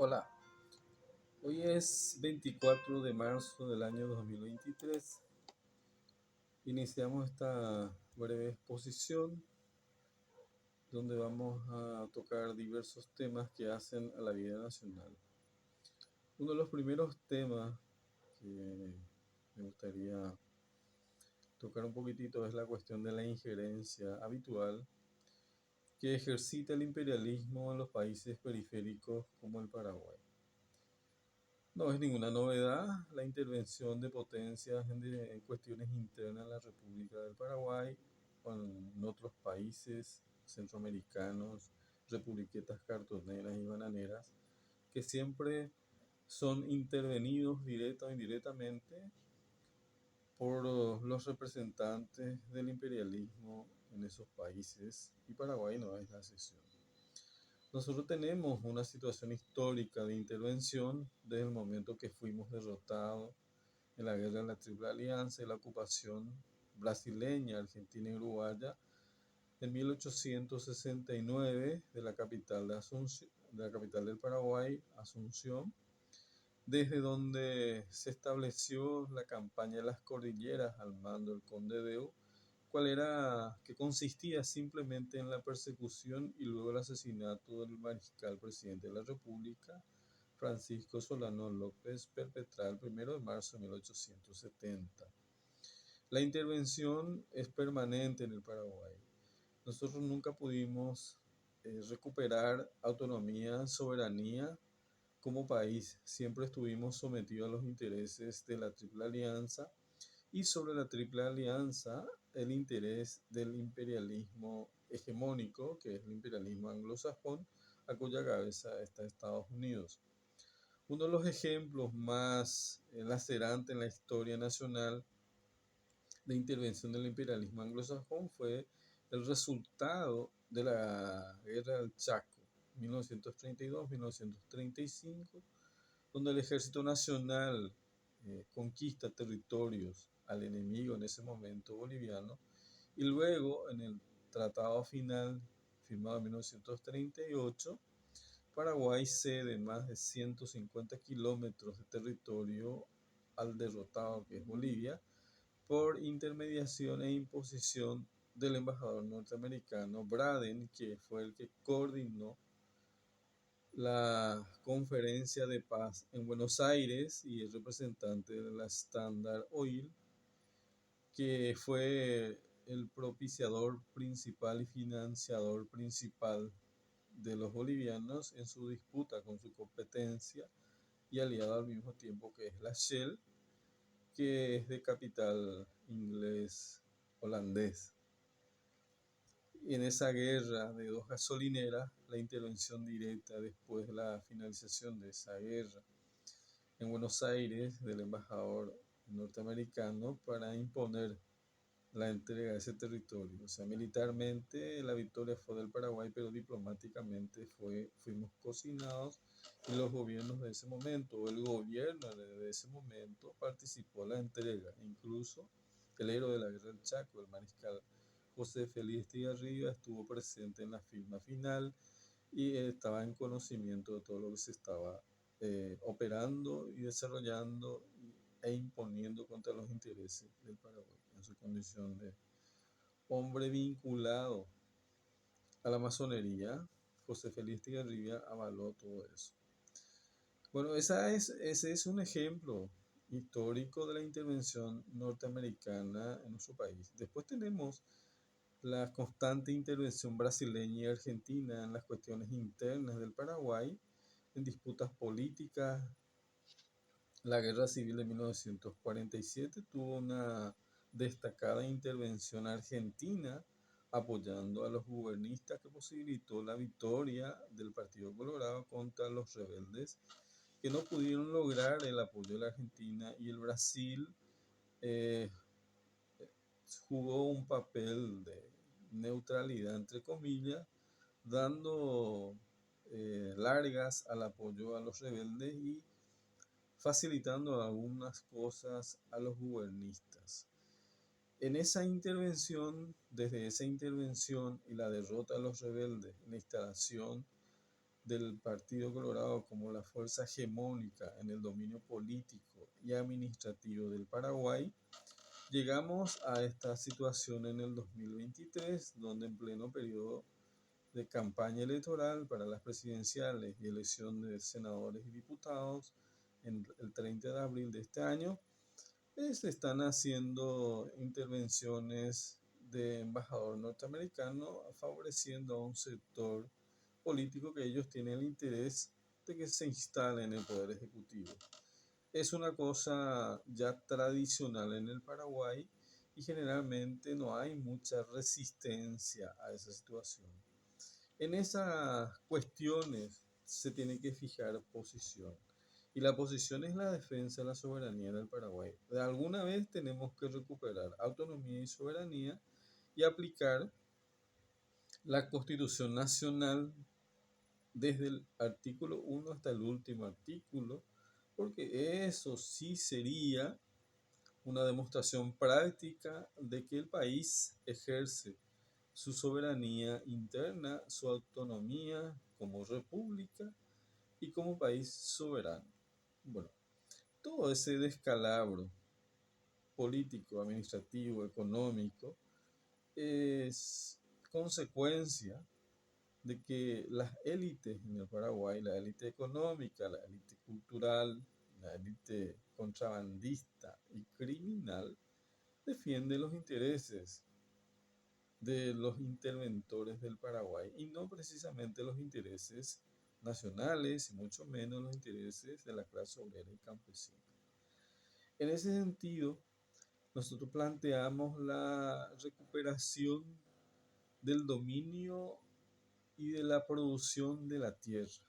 Hola, hoy es 24 de marzo del año 2023. Iniciamos esta breve exposición donde vamos a tocar diversos temas que hacen a la vida nacional. Uno de los primeros temas que me gustaría tocar un poquitito es la cuestión de la injerencia habitual que ejercita el imperialismo en los países periféricos como el Paraguay. No es ninguna novedad la intervención de potencias en cuestiones internas de la República del Paraguay o en otros países centroamericanos, republiquetas cartoneras y bananeras, que siempre son intervenidos directa o indirectamente por los representantes del imperialismo en esos países, y Paraguay no es la excepción. Nosotros tenemos una situación histórica de intervención desde el momento que fuimos derrotados en la guerra de la Triple Alianza y la ocupación brasileña, argentina y uruguaya en 1869 de la capital de la capital del Paraguay, Asunción, desde donde se estableció la campaña de las cordilleras al mando del conde Deu, que consistía simplemente en la persecución y luego el asesinato del mariscal presidente de la República, Francisco Solano López, perpetrada el 1 de marzo de 1870. La intervención es permanente en el Paraguay. Nosotros nunca pudimos recuperar autonomía, soberanía como país. Siempre estuvimos sometidos a los intereses de la Triple Alianza, y sobre la Triple Alianza, el interés del imperialismo hegemónico, que es el imperialismo anglosajón, a cuya cabeza está Estados Unidos. Uno de los ejemplos más lacerantes en la historia nacional de intervención del imperialismo anglosajón fue el resultado de la Guerra del Chaco, 1932-1935, donde el Ejército Nacional conquista territorios al enemigo en ese momento boliviano, y luego en el tratado final firmado en 1938, Paraguay cede más de 150 kilómetros de territorio al derrotado que es Bolivia, por intermediación e imposición del embajador norteamericano Braden, que fue el que coordinó la conferencia de paz en Buenos Aires y el representante de la Standard Oil, que fue el propiciador principal y financiador principal de los bolivianos en su disputa con su competencia y aliado al mismo tiempo, que es la Shell, que es de capital inglés holandés. Y en esa guerra de dos gasolineras, la intervención directa después de la finalización de esa guerra en Buenos Aires del embajador norteamericano para imponer la entrega de ese territorio. O sea, militarmente la victoria fue del Paraguay, pero diplomáticamente fuimos cocinados, y los gobiernos de ese momento, o el gobierno de ese momento, participó en la entrega. Incluso el héroe de la guerra del Chaco, el mariscal José Félix Estigarribia, estuvo presente en la firma final y estaba en conocimiento de todo lo que se estaba operando y desarrollando e imponiendo contra los intereses del Paraguay. En su condición de hombre vinculado a la masonería, José Félix Estigarribia avaló todo eso. Bueno, ese es un ejemplo histórico de la intervención norteamericana en nuestro país. Después tenemos la constante intervención brasileña y argentina en las cuestiones internas del Paraguay, en disputas políticas. La Guerra Civil de 1947 tuvo una destacada intervención argentina apoyando a los gubernistas, que posibilitó la victoria del Partido Colorado contra los rebeldes, que no pudieron lograr el apoyo de la Argentina, y el Brasil eh, jugó un papel de neutralidad, entre comillas, dando largas al apoyo a los rebeldes y facilitando algunas cosas a los gubernistas. En esa intervención, desde esa intervención y la derrota de los rebeldes, la instalación del Partido Colorado como la fuerza hegemónica en el dominio político y administrativo del Paraguay, llegamos a esta situación en el 2023, donde en pleno periodo de campaña electoral para las presidenciales y elección de senadores y diputados en el 30 de abril de este año, se están haciendo intervenciones de embajador norteamericano favoreciendo a un sector político que ellos tienen el interés de que se instale en el poder ejecutivo. Es una cosa ya tradicional en el Paraguay y generalmente no hay mucha resistencia a esa situación. En esas cuestiones se tiene que fijar posición. Y la posición es la defensa de la soberanía del Paraguay. De alguna vez tenemos que recuperar autonomía y soberanía y aplicar la Constitución Nacional desde el artículo 1 hasta el último artículo, porque eso sí sería una demostración práctica de que el país ejerce su soberanía interna, su autonomía como república y como país soberano. Bueno, todo ese descalabro político, administrativo, económico, es consecuencia de que las élites en el Paraguay, la élite económica, la élite cultural, la élite contrabandista y criminal, defienden los intereses de los interventores del Paraguay y no precisamente los intereses nacionales y mucho menos los intereses de la clase obrera y campesina. En ese sentido, nosotros planteamos la recuperación del dominio y de la producción de la tierra.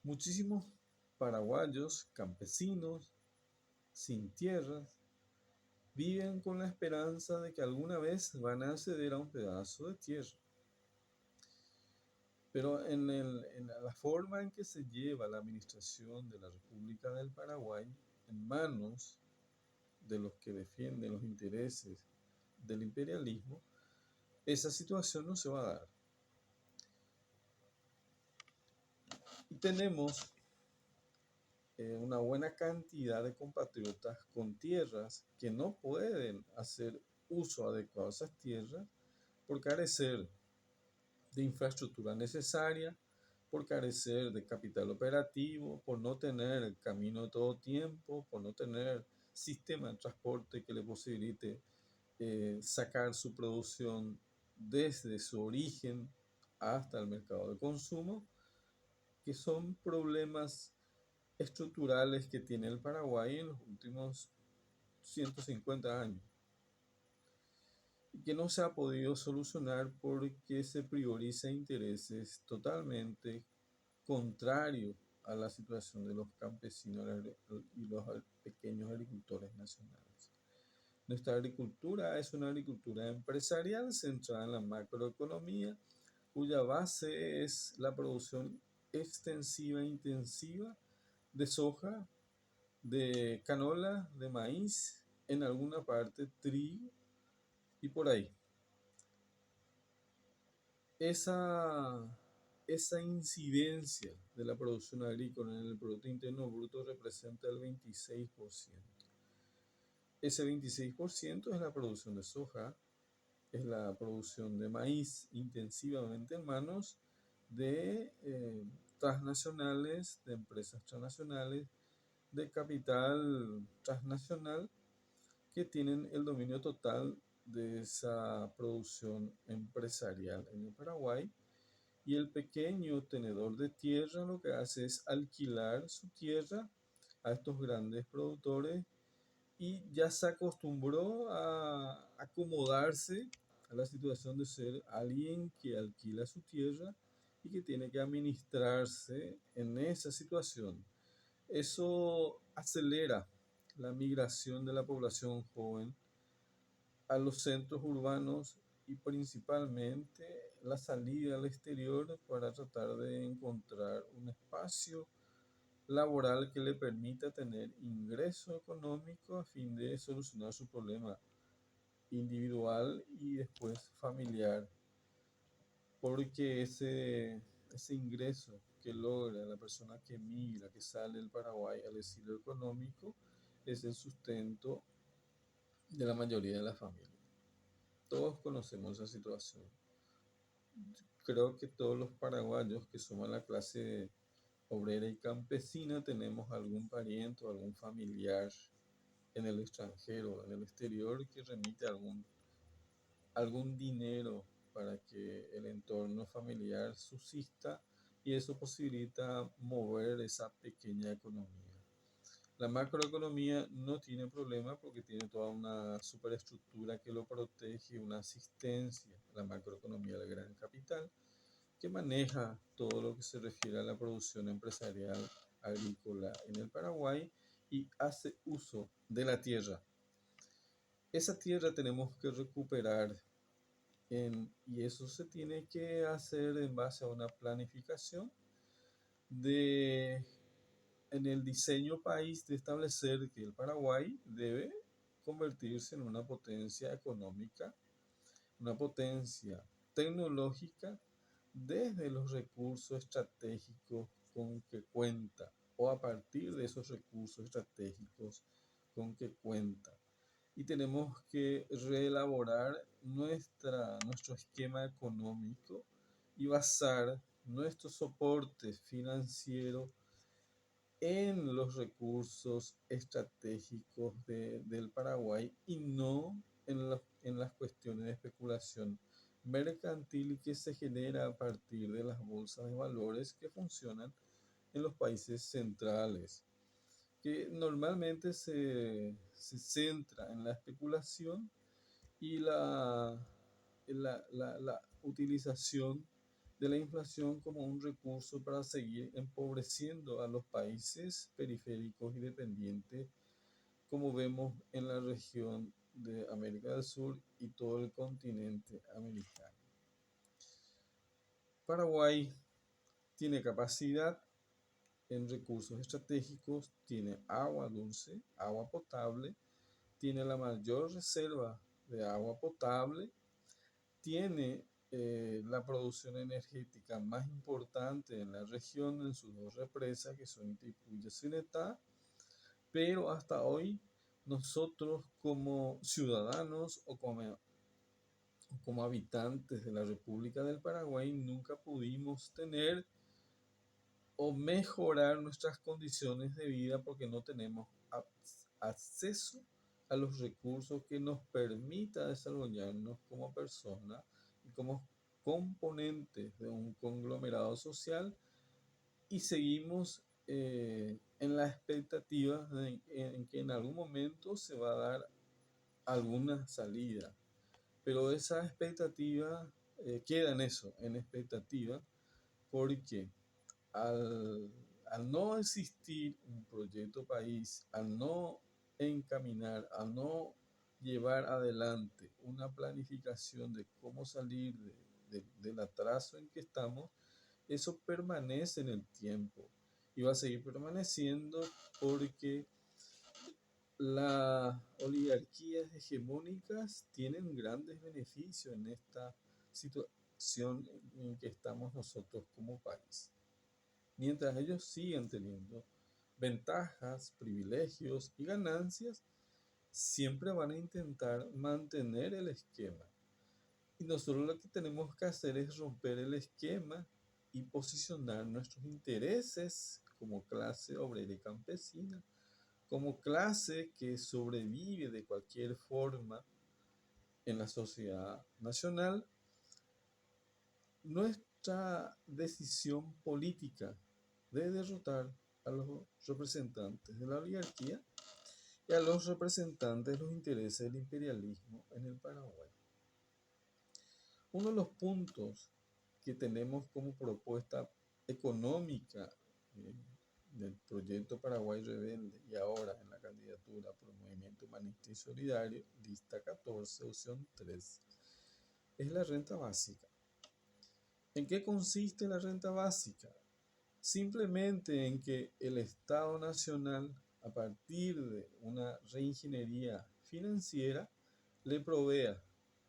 Muchísimos paraguayos, campesinos, sin tierras, viven con la esperanza de que alguna vez van a acceder a un pedazo de tierra. Pero en la forma en que se lleva la administración de la República del Paraguay en manos de los que defienden los intereses del imperialismo, esa situación no se va a dar. Y tenemos una buena cantidad de compatriotas con tierras que no pueden hacer uso adecuado de esas tierras por carecer de infraestructura necesaria, por carecer de capital operativo, por no tener camino de todo tiempo, por no tener sistema de transporte que le posibilite sacar su producción desde su origen hasta el mercado de consumo, que son problemas estructurales que tiene el Paraguay en los últimos 150 años y que no se ha podido solucionar porque se prioriza intereses totalmente contrarios a la situación de los campesinos y los pequeños agricultores nacionales. Nuestra agricultura es una agricultura empresarial centrada en la macroeconomía, cuya base es la producción extensiva e intensiva de soja, de canola, de maíz, en alguna parte trigo y por ahí. Esa incidencia de la producción agrícola en el Producto Interno Bruto representa el 26%. Ese 26% es la producción de soja, es la producción de maíz intensivamente en manos de transnacionales, de empresas transnacionales, de capital transnacional que tienen el dominio total de esa producción empresarial en el Paraguay. Y el pequeño tenedor de tierra lo que hace es alquilar su tierra a estos grandes productores y ya se acostumbró a acomodarse a la situación de ser alguien que alquila su tierra y que tiene que administrarse en esa situación. Eso acelera la migración de la población joven a los centros urbanos y principalmente la salida al exterior para tratar de encontrar un espacio laboral que le permita tener ingreso económico a fin de solucionar su problema individual y después familiar, porque ese ingreso que logra la persona que migra, que sale del Paraguay al exilio económico, es el sustento de la mayoría de la familia. Todos conocemos esa situación. Creo que todos los paraguayos que somos la clase obrera y campesina tenemos algún pariente o algún familiar en el extranjero, en el exterior, que remite algún dinero para que el entorno familiar subsista y eso posibilita mover esa pequeña economía. La macroeconomía no tiene problema porque tiene toda una superestructura que lo protege, una asistencia, la macroeconomía del gran capital, que maneja todo lo que se refiere a la producción empresarial agrícola en el Paraguay y hace uso de la tierra. Esa tierra tenemos que recuperar y eso se tiene que hacer en base a una planificación de, en el diseño país, de establecer que el Paraguay debe convertirse en una potencia económica, una potencia tecnológica desde los recursos estratégicos con que cuenta o a partir de esos recursos estratégicos con que cuenta. Y tenemos que reelaborar nuestro esquema económico y basar nuestro soporte financiero en los recursos estratégicos del Paraguay y no en las cuestiones de especulación mercantil que se genera a partir de las bolsas de valores que funcionan en los países centrales, que normalmente se centra en la especulación y la utilización de la inflación como un recurso para seguir empobreciendo a los países periféricos y dependientes, como vemos en la región de América del Sur y todo el continente americano. Paraguay tiene capacidad en recursos estratégicos, tiene agua dulce, agua potable, tiene la mayor reserva de agua potable, tiene la producción energética más importante en la región en sus dos represas, que son Itaipu y Yacyretá, pero hasta hoy nosotros como ciudadanos o como habitantes de la República del Paraguay nunca pudimos tener o mejorar nuestras condiciones de vida porque no tenemos acceso a los recursos que nos permita desarrollarnos como personas y como componentes de un conglomerado social y seguimos en la expectativa en que en algún momento se va a dar alguna salida, pero esa expectativa queda en eso, en expectativa, porque al, al no existir un proyecto país, al no encaminar, al no llevar adelante una planificación de cómo salir del atraso en que estamos, eso permanece en el tiempo y va a seguir permaneciendo porque las oligarquías hegemónicas tienen grandes beneficios en esta situación en que estamos nosotros como país. Mientras ellos sigan teniendo ventajas, privilegios y ganancias, siempre van a intentar mantener el esquema. Y nosotros lo que tenemos que hacer es romper el esquema y posicionar nuestros intereses como clase obrera y campesina, como clase que sobrevive de cualquier forma en la sociedad nacional. Nuestra decisión política de derrotar a los representantes de la oligarquía y a los representantes de los intereses del imperialismo en el Paraguay. Uno de los puntos que tenemos como propuesta económica del proyecto Paraguay Rebelde y ahora en la candidatura por el Movimiento Humanista y Solidario, lista 14, opción 3, es la renta básica. ¿En qué consiste la renta básica? Simplemente en que el Estado Nacional, a partir de una reingeniería financiera, le provea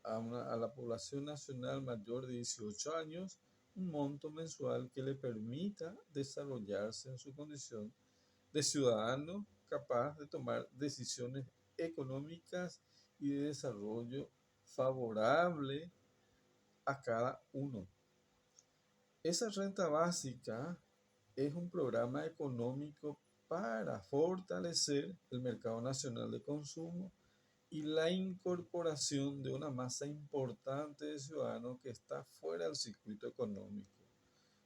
a la población nacional mayor de 18 años un monto mensual que le permita desarrollarse en su condición de ciudadano capaz de tomar decisiones económicas y de desarrollo favorable a cada uno. Esa renta básica es un programa económico para fortalecer el mercado nacional de consumo y la incorporación de una masa importante de ciudadanos que está fuera del circuito económico.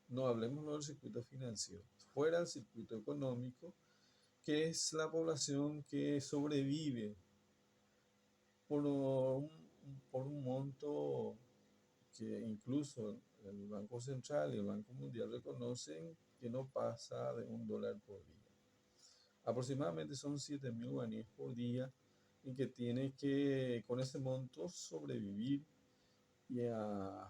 No hablemos del circuito financiero, fuera del circuito económico, que es la población que sobrevive por por un monto que incluso el Banco Central y el Banco Mundial reconocen que no pasa de $1 por día. Aproximadamente son 7.000 guaraníes por día en que tiene que, con ese monto, sobrevivir. Y a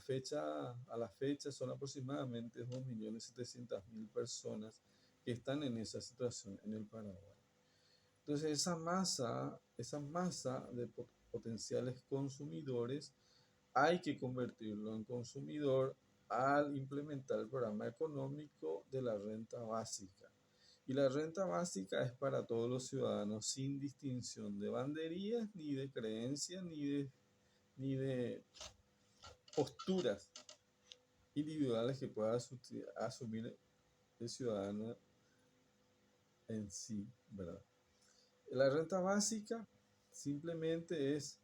la fecha son aproximadamente 2.700.000 personas que están en esa situación en el Paraguay. Entonces esa masa de potenciales consumidores hay que convertirlo en consumidor al implementar el programa económico de la renta básica. Y la renta básica es para todos los ciudadanos sin distinción de banderías, ni de creencias, ni de posturas individuales que pueda asumir el ciudadano en sí, ¿verdad? La renta básica simplemente es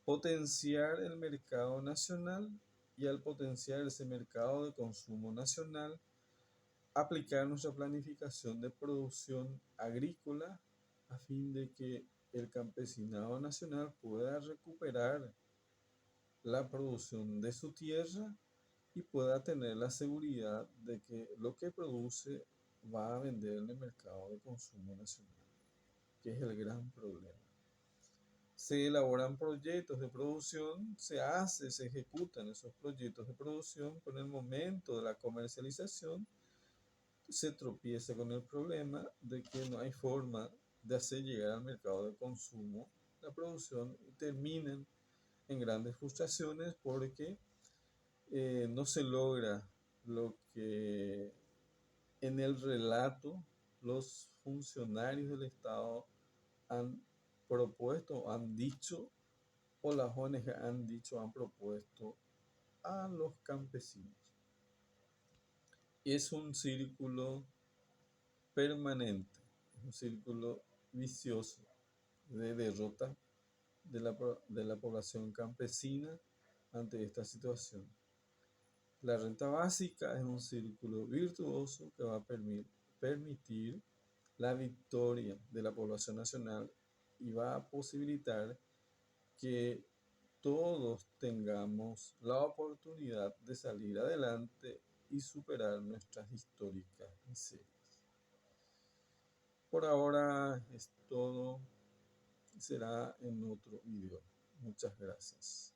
potenciar el mercado nacional y al potenciar ese mercado de consumo nacional, aplicar nuestra planificación de producción agrícola a fin de que el campesinado nacional pueda recuperar la producción de su tierra y pueda tener la seguridad de que lo que produce va a vender en el mercado de consumo nacional, que es el gran problema. Se elaboran proyectos de producción, se ejecutan esos proyectos de producción, pero en el momento de la comercialización se tropieza con el problema de que no hay forma de hacer llegar al mercado de consumo la producción y terminan en grandes frustraciones porque no se logra lo que en el relato los funcionarios del Estado han propuesto, han dicho, o las ONG han dicho, han propuesto a los campesinos. Es un círculo permanente, un círculo vicioso de derrota de la población campesina ante esta situación. La renta básica es un círculo virtuoso que va a permitir la victoria de la población nacional y va a posibilitar que todos tengamos la oportunidad de salir adelante y superar nuestras históricas miserias. Por ahora es todo, será en otro video. Muchas gracias.